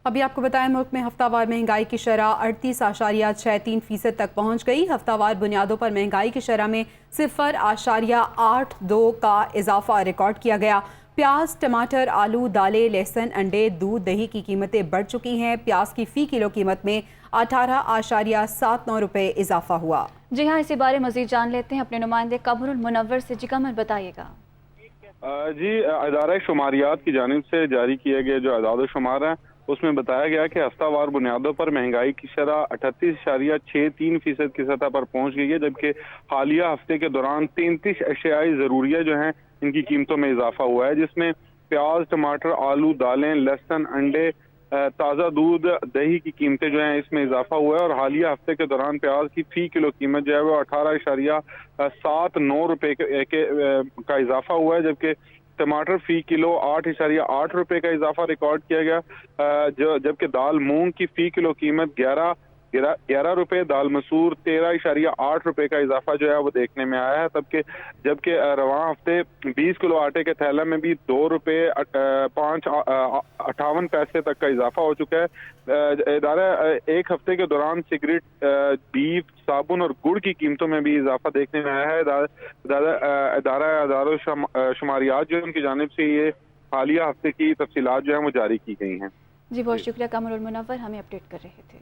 ابھی آپ کو بتائیں ملک میں ہفتہ وار مہنگائی کی شرح 38.63% تک پہنچ گئی۔ ہفتہ وار بنیادوں پر مہنگائی کی شرح میں 0.82 کا اضافہ ریکارڈ کیا گیا۔ پیاز، ٹماٹر، آلو، دالیں، لہسن، انڈے، دودھ، دہی کی قیمتیں بڑھ چکی ہیں۔ پیاز کی فی کلو قیمت میں 18.79 روپے اضافہ ہوا۔ جی ہاں، اسی بارے مزید جان لیتے ہیں اپنے نمائندے قمر المنور سے۔ جی قمر، بتائیے گا۔ جی، ادارہ شماریات کی جانب سے جاری کیے گئے جو اعداد و شمار ہیں اس میں بتایا گیا کہ ہفتہ وار بنیادوں پر مہنگائی کی شرح 38.63% کی سطح پر پہنچ گئی ہے، جبکہ حالیہ ہفتے کے دوران 33 اشیائی ضروریہ جو ہیں ان کی قیمتوں میں اضافہ ہوا ہے، جس میں پیاز، ٹماٹر، آلو، دالیں، لہسن، انڈے، تازہ دودھ، دہی کی قیمتیں جو ہیں اس میں اضافہ ہوا ہے، اور حالیہ ہفتے کے دوران پیاز کی فی کلو قیمت جو ہے وہ 18.79 روپے کا اضافہ ہوا ہے، جبکہ ٹماٹر فی کلو 8.8 روپے کا اضافہ ریکارڈ کیا گیا، جبکہ دال مونگ کی فی کلو قیمت 11 روپے، دال مسور 13.8 روپے کا اضافہ جو ہے وہ دیکھنے میں آیا ہے، جبکہ رواں ہفتے 20 کلو آٹے کے تھیلے میں بھی 2 روپے 58 پیسے تک کا اضافہ ہو چکا ہے۔ ادارہ ایک ہفتے کے دوران سگریٹ، بیف، صابن اور گڑ کی قیمتوں میں بھی اضافہ دیکھنے میں آیا ہے۔ ادارہ شماریات جو ہے ان کی جانب سے یہ حالیہ ہفتے کی تفصیلات جو ہیں وہ جاری کی گئی ہیں۔ جی بہت شکریہ قمر المنور، ہمیں اپڈیٹ کر رہے تھے۔